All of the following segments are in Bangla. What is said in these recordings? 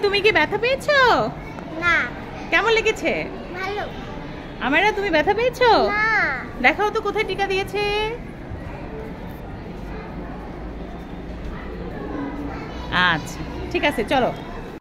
তুমি কি ব্যথা পেয়েছো? না। কেমন লেগেছে? ভালো। আমারা তুমি ব্যথা পেয়েছো? না। দেখাও তো কোথায় টিকা দিয়েছে। আচ্ছা ঠিক আছে চলো।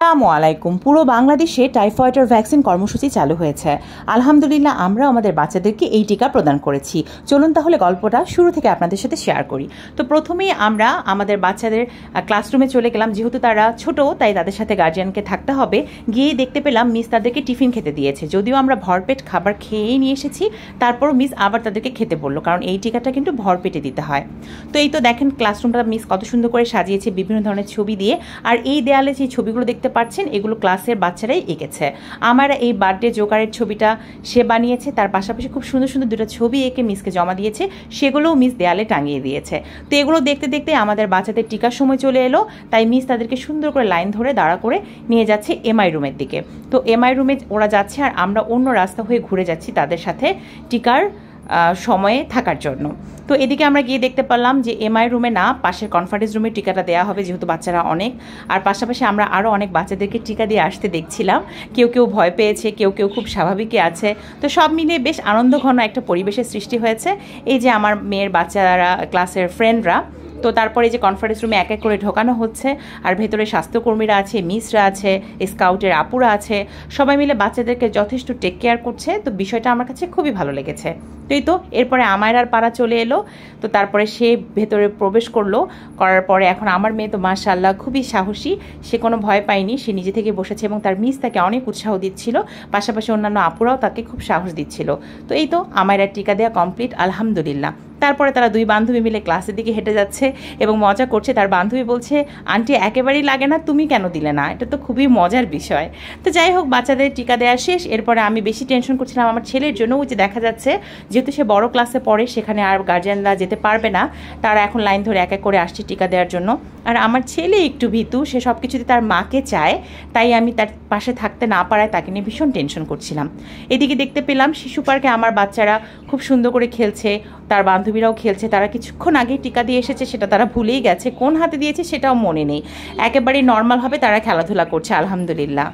আসসালামু আলাইকুম। পুরো বাংলাদেশে টাইফয়েডের ভ্যাকসিন কর্মসূচি চালু হয়েছে। আলহামদুলিল্লাহ আমরা আমাদের বাচ্চাদেরকে এই টিকা প্রদান করেছি। চলুন তাহলে গল্পটা শুরু থেকে আপনাদের সাথে শেয়ার করি। তো প্রথমেই আমরা আমাদের বাচ্চাদের ক্লাসরুমে চলে গেলাম, যেহেতু তারা ছোট তাই তাদের সাথে গার্জিয়ানকে থাকতে হবে। গিয়ে দেখতে পেলাম মিস তাদেরকে টিফিন খেতে দিয়েছে। যদিও আমরা ভরপেট খাবার খেয়েই নিয়ে এসেছি, তারপরও মিস আবার তাদেরকে খেতে বললো, কারণ এই টিকাটা কিন্তু ভরপেটে দিতে হয়। তো এই তো দেখেন ক্লাসরুমটা মিস কত সুন্দর করে সাজিয়েছে বিভিন্ন ধরনের ছবি দিয়ে। আর এই দেয়ালে যে ছবিগুলো দেখতে পাচ্ছেন এগুলো ক্লাসের বাচ্চারাই এঁকেছে। আমার এই বার্থডে জোকারের ছবিটা সে বানিয়েছে, তার পাশাপাশি খুব সুন্দর সুন্দর দুটো ছবি এঁকে মিসকে জমা দিয়েছে, সেগুলোও মিস দেয়ালে টাঙিয়ে দিয়েছে। তো এগুলো দেখতে দেখতে আমাদের বাচ্চাদের টিকার সময় চলে এলো, তাই মিস তাদেরকে সুন্দর করে লাইন ধরে দাঁড়া করে নিয়ে যাচ্ছে এমআই রুমের দিকে। তো এমআই রুমে ওরা যাচ্ছে আর আমরা অন্য রাস্তা হয়ে ঘুরে যাচ্ছি তাদের সাথে টিকার সময়ে থাকার জন্য। তো এদিকে আমরা গিয়ে দেখতে পারলাম যে এমআই রুমে না, পাশের কনফারেন্স রুমে টিকাটা দেওয়া হবে, যেহেতু বাচ্চারা অনেক। আর পাশাপাশি আমরা আরও অনেক বাচ্চাদেরকে টিকা দিয়ে আসতে দেখছিলাম। কেউ কেউ ভয় পেয়েছে, কেউ কেউ খুব স্বাভাবিকই আছে। তো সব মিলিয়ে বেশ আনন্দঘন একটা পরিবেশের সৃষ্টি হয়েছে। এই যে আমার মেয়ের বাচ্চারা, ক্লাসের ফ্রেন্ডরা, তো তারপরে যে কনফারেন্স রুমে এক এক করে ঢোকানো হচ্ছে, আর ভেতরে স্বাস্থ্যকর্মীরা আছে, মিসরা আছে, স্কাউটের আপুরা আছে, সবাই মিলে বাচ্চাদেরকে যথেষ্ট টেক কেয়ার করছে। তো বিষয়টা আমার কাছে খুবই ভালো লেগেছে। তো এই তো এরপরে আমায়রার পাড়া চলে এলো। তো তারপরে সে ভেতরে প্রবেশ করার পরে এখন আমার মেয়ে তো মাশাআল্লাহ খুবই সাহসী, সে কোনো ভয় পায়নি, সে নিজে থেকে বসেছে এবং তার মিস তাকে অনেক উৎসাহ দিচ্ছিল, পাশাপাশি অন্যান্য আপুরাও তাকে খুব সাহস দিচ্ছিল। তো এই তো আমায়রার টিকা দেওয়া কমপ্লিট আলহামদুলিল্লাহ। তারপরে তারা দুই বান্ধবী মিলে ক্লাসের দিকে হেঁটে যাচ্ছে এবং মজা করছে। তার বান্ধবী বলছে, আন্টি একেবারেই লাগে না, তুমি কেন দিলে না? এটা তো খুবই মজার বিষয়। তো যাই হোক, বাচ্চাদের টিকা দেওয়া শেষ। এরপরে আমি বেশি টেনশন করছিলাম আমার ছেলের জন্য। ওই যে দেখা যাচ্ছে যেহেতু সে বড় ক্লাসে পড়ে, সেখানে আর গার্জিয়ানরা যেতে পারবে না, তারা এখন লাইন ধরে এক এক করে আসছে টিকা দেওয়ার জন্য। আর আমার ছেলে একটু ভীতু, সে সব কিছুতে তার মাকে চায়, তাই আমি তার পাশে থাকতে না পারায় তাকে নিয়ে ভীষণ টেনশন করছিলাম। এদিকে দেখতে পেলাম শিশু পার্কে আমার বাচ্চারা খুব সুন্দর করে খেলছে, তার বান্ধবীরাও খেলছে। তারা কিছুক্ষণ আগেই টিকা দিয়ে এসেছে, সেটা তারা ভুলেই গেছে, কোন হাতে দিয়েছে সেটাও মনে নেই। একেবারেই নর্মালভাবে তারা খেলাধুলা করছে আলহামদুলিল্লাহ।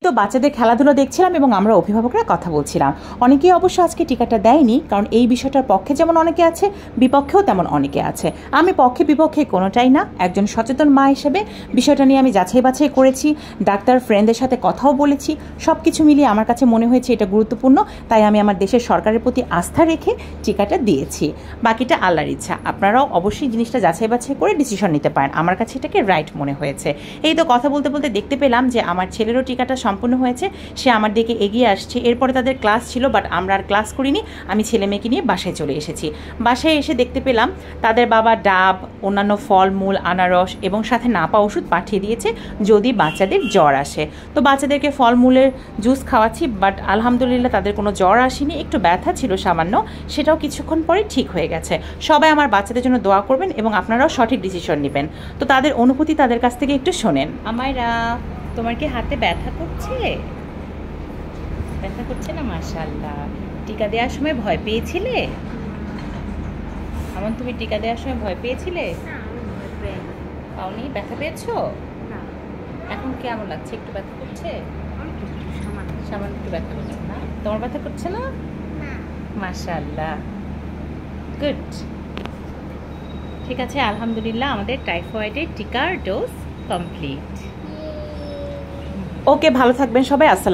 তো বাচ্চাদের খেলাধুলা দেখছিলাম এবং আমরা অভিভাবকরা কথা বলছিলাম। অনেকেই অবশ্য আজকে টিকাটা দেয়নি, কারণ এই বিষয়টার পক্ষে যেমন অনেকে আছে, বিপক্ষেও তেমন অনেকে আছে। আমি পক্ষে বিপক্ষে কোনোটাই না, একজন সচেতন মা হিসেবে বিষয়টা নিয়ে আমি যাচাই বাছাই করেছি, ডাক্তার ফ্রেন্ডদের সাথে কথাও বলেছি। সব কিছু মিলিয়ে আমার কাছে মনে হয়েছে এটা গুরুত্বপূর্ণ, তাই আমি আমার দেশের সরকারের প্রতি আস্থা রেখে টিকাটা দিয়েছি। বাকিটা আল্লাহর ইচ্ছা, আপনারাও অবশ্যই জিনিসটা যাচাই বাছাই করে ডিসিশন নিতে পারেন। আমার কাছে এটাকে রাইট মনে হয়েছে। এই তো কথা বলতে বলতে দেখতে পেলাম যে আমার ছেলেরও টিকাটা সম্পূর্ণ হয়েছে, সে আমার দিকে এগিয়ে আসছে। এরপরে তাদের ক্লাস ছিল, বাট আমরা আর ক্লাস করিনি, আমি ছেলে মেয়েকে নিয়ে বাসায় চলে এসেছি। বাসায় এসে দেখতে পেলাম তাদের বাবা ডাব, অন্যান্য ফলমূল, আনারস এবং সাথে নাপা ওষুধ পাঠিয়ে দিয়েছে যদি বাচ্চাদের জ্বর আসে। তো বাচ্চাদেরকে ফলমূলের জুস খাওয়াচ্ছি, বাট আলহামদুলিল্লাহ তাদের কোনো জ্বর আসেনি, একটু ব্যথা ছিল সামান্য, সেটাও কিছুক্ষণ পরে ঠিক হয়ে গেছে। সবাই আমার বাচ্চাদের জন্য দোয়া করবেন এবং আপনারাও সঠিক ডিসিশন নেবেন। তো তাদের অনুভূতি তাদের কাছ থেকে একটু শোনেন। আমায়রা, তোমার কি হাতে ব্যথা করছে? ব্যথা করছে না? মাশাআল্লাহ। টিকা দেওয়ার সময় ভয় পেয়েছিলে? আমন, তুমি টিকা দেওয়ার সময় ভয় পেয়েছিলে? পাওনি? ব্যথা পেয়েছো? এখন কেমন লাগছে? একটু ব্যথা করছে? সামান্য একটু ব্যথা করছে না? তোমার ব্যথা করছে না? মাশাআল্লাহ, গুড। ঠিক আছে, আলহামদুলিল্লাহ আমাদের টাইফয়েডের টিকার ডোজ কমপ্লিট। ওকে, ভালো থাকবেন সবাই। আসসালাম।